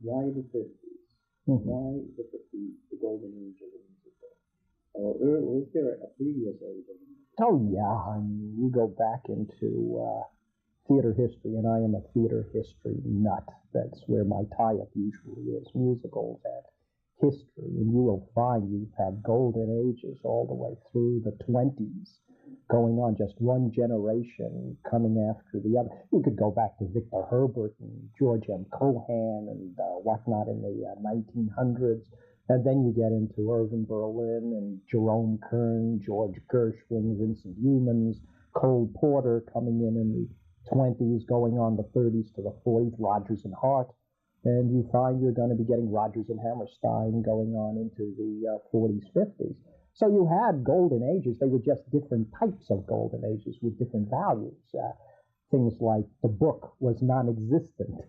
why the 50s? Mm-hmm. Why the 50s, the golden age of the musical? Or was there a previous age of the musical? Oh, yeah. I mean, you go back into theater history, and I am a theater history nut. That's where my tie-up usually is, musicals and history. And you will find you've had golden ages all the way through the 20s, going on, just one generation coming after the other. You could go back to Victor Herbert and George M. Cohan and whatnot in the 1900s. And then you get into Irving Berlin and Jerome Kern, George Gershwin, Vincent Youmans, Cole Porter coming in the 20s, going on the 30s to the 40s, Rodgers and Hart. And you find you're going to be getting Rodgers and Hammerstein going on into the 40s, 50s. So you had golden ages. They were just different types of golden ages with different values. Things like the book was non-existent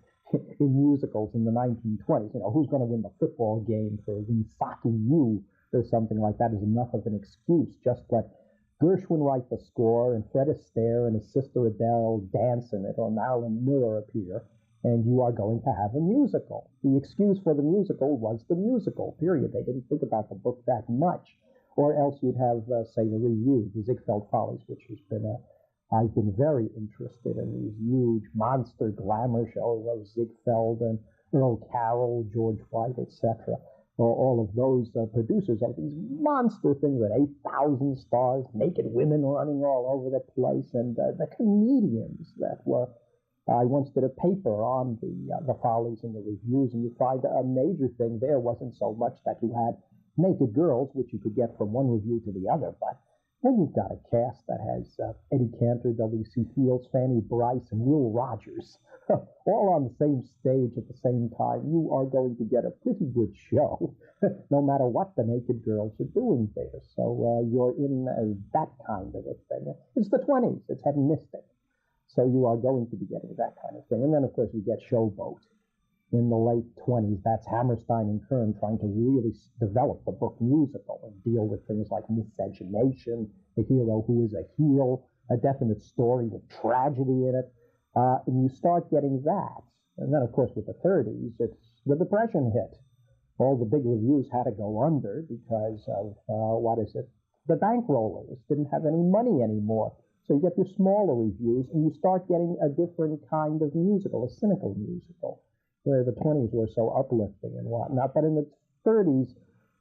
in musicals in the 1920s. You know, who's going to win the football game for Winsaki U or something like that is enough of an excuse. Just let Gershwin write the score and Fred Astaire and his sister Adele dance in it, or Marilyn Miller appear, and you are going to have a musical. The excuse for the musical was the musical, period. They didn't think about the book that much. Or else you'd have, say, the review, the Ziegfeld Follies, which has been I've been very interested in these huge monster glamour shows of Ziegfeld and Earl Carroll, George White, etc. All of those producers have these monster things with 8,000 stars, naked women running all over the place, and the comedians that were. I once did a paper on the Follies and the reviews, and you find a major thing there wasn't so much that you had naked girls, which you could get from one review to the other, but when you've got a cast that has Eddie Cantor, W.C. Fields, Fanny Brice, and Will Rogers, all on the same stage at the same time, you are going to get a pretty good show, no matter what the naked girls are doing there. So you're in that kind of a thing. It's the 20s. It's hedonistic. So you are going to be getting that kind of thing. And then, of course, you get Showboat. In the late 20s, that's Hammerstein and Kern trying to really develop the book musical and deal with things like miscegenation, the hero who is a heel, a definite story with tragedy in it. And you start getting that. And then, of course, with the 30s, it's the Depression hit. All the big reviews had to go under because of, the bankrollers didn't have any money anymore. So you get your smaller reviews, and you start getting a different kind of musical, a cynical musical, where the 20s were so uplifting and whatnot. But in the 30s,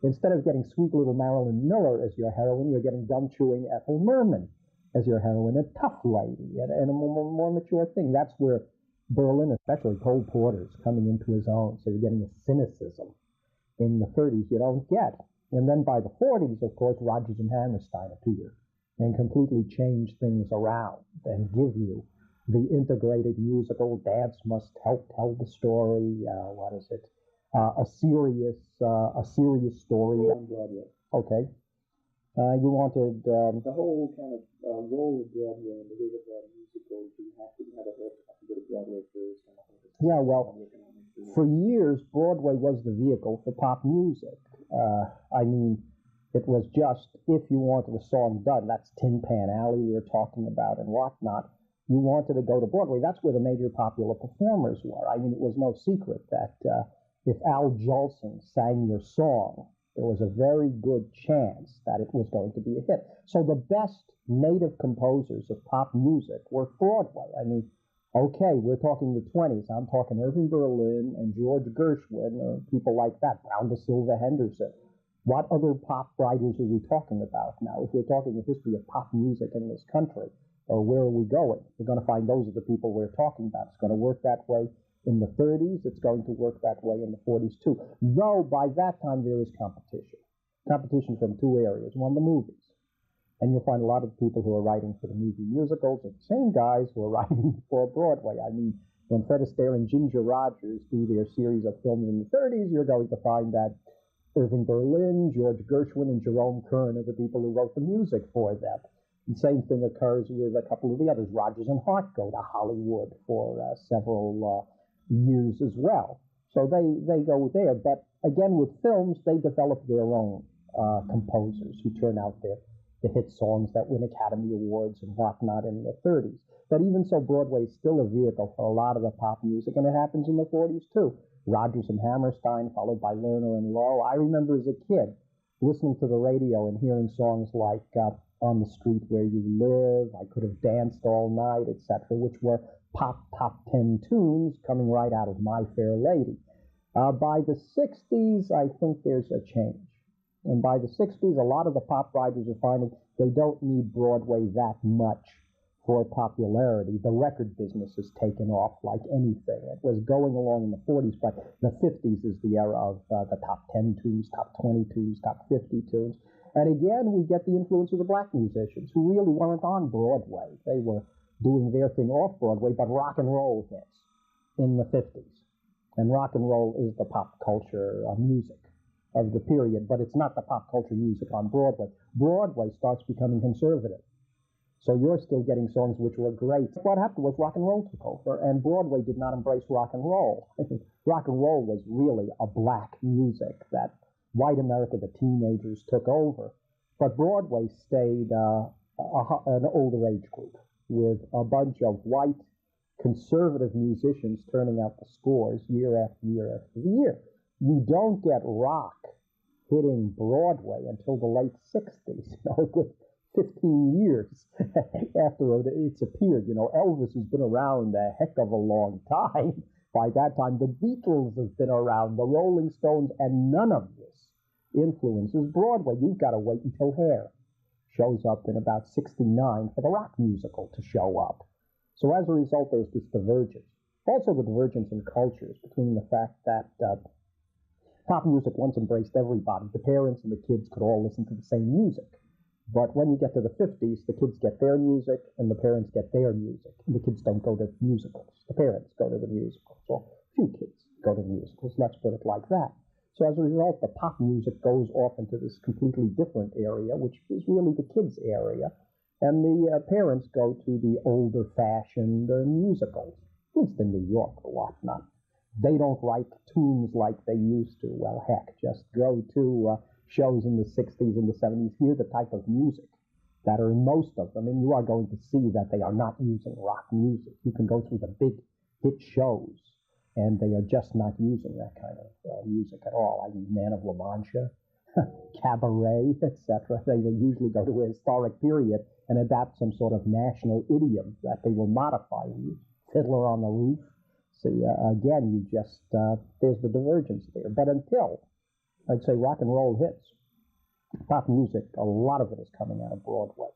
instead of getting sweet little Marilyn Miller as your heroine, you're getting gum-chewing Ethel Merman as your heroine, a tough lady, and a more mature thing. That's where Berlin, especially Cole Porter's coming into his own. So you're getting a cynicism in the 30s you don't get. And then by the 40s, of course, Rodgers and Hammerstein appear and completely change things around and give you the integrated musical. Dance must help tell the story. A serious story on Broadway. Okay. You wanted the whole kind of role of Broadway and the way that musicals, you have to go to Broadway first. Yeah, well, for years Broadway was the vehicle for pop music. I mean, it was just, if you wanted a song done, that's Tin Pan Alley we were talking about and whatnot, you wanted to go to Broadway. That's where the major popular performers were. I mean, it was no secret that if Al Jolson sang your song, there was a very good chance that it was going to be a hit. So the best native composers of pop music were Broadway. I mean, okay, we're talking the 20s. I'm talking Irving Berlin and George Gershwin, or people like that, Brown da Silva Henderson. What other pop writers are we talking about now? If we're talking the history of pop music in this country, or where are we going? We're going to find those are the people we're talking about. It's going to work that way in the 30s. It's going to work that way in the 40s, too. Though, by that time, there is competition. Competition from two areas. One, the movies. And you'll find a lot of people who are writing for the movie musicals are the same guys who are writing for Broadway. I mean, when Fred Astaire and Ginger Rogers do their series of films in the 30s, you're going to find that Irving Berlin, George Gershwin, and Jerome Kern are the people who wrote the music for them. The same thing occurs with a couple of the others. Rodgers and Hart go to Hollywood for several years as well. So they go there. But again, with films, they develop their own composers who turn out the hit songs that win Academy Awards and whatnot in the 30s. But even so, Broadway is still a vehicle for a lot of the pop music, and it happens in the 40s too. Rodgers and Hammerstein, followed by Lerner and Lowe. I remember as a kid listening to the radio and hearing songs like On the Street Where You Live, I Could Have Danced All Night, etc., which were pop top 10 tunes coming right out of My Fair Lady. By the 60s, I think there's a change. And by the 60s, a lot of the pop writers are finding they don't need Broadway that much for popularity. The record business has taken off like anything. It was going along in the 40s, but the 50s is the era of the top 10 tunes, top 20 tunes, top 50 tunes. And again, we get the influence of the black musicians who really weren't on Broadway. They were doing their thing off Broadway, but rock and roll hits in the 50s. And rock and roll is the pop culture music of the period, but it's not the pop culture music on Broadway. Broadway starts becoming conservative. So you're still getting songs which were great. What happened was rock and roll took over, and Broadway did not embrace rock and roll. Rock and roll was really a black music that white America, the teenagers, took over. But Broadway stayed an older age group with a bunch of white conservative musicians turning out the scores year after year after year. You don't get rock hitting Broadway until the late 60s, a good 15 years after it's appeared. Elvis has been around a heck of a long time. By that time, the Beatles have been around, the Rolling Stones, and none of this influences Broadway. You've got to wait until Hair shows up in about 69 for the rock musical to show up. So as a result, there's this divergence. Also the divergence in cultures between the fact that pop music once embraced everybody. The parents and the kids could all listen to the same music. But when you get to the 50s, the kids get their music and the parents get their music. And the kids don't go to musicals. The parents go to the musicals. Or few kids go to the musicals. Let's put it like that. So as a result, the pop music goes off into this completely different area, which is really the kids' area. And the parents go to the older-fashioned musicals, at least in New York or whatnot. They don't write tunes like they used to. Well, heck, just go to shows in the 60s and the 70s. Hear the type of music that are in most of them, and you are going to see that they are not using rock music. You can go through the big hit shows, and they are just not using that kind of music at all. I mean, Man of La Mancha, Cabaret, etc. They will usually go to a historic period and adapt some sort of national idiom that they will modify. Fiddler on the Roof. See, again, you just, there's the divergence there. But until, I'd say, rock and roll hits, pop music, a lot of it is coming out of Broadway.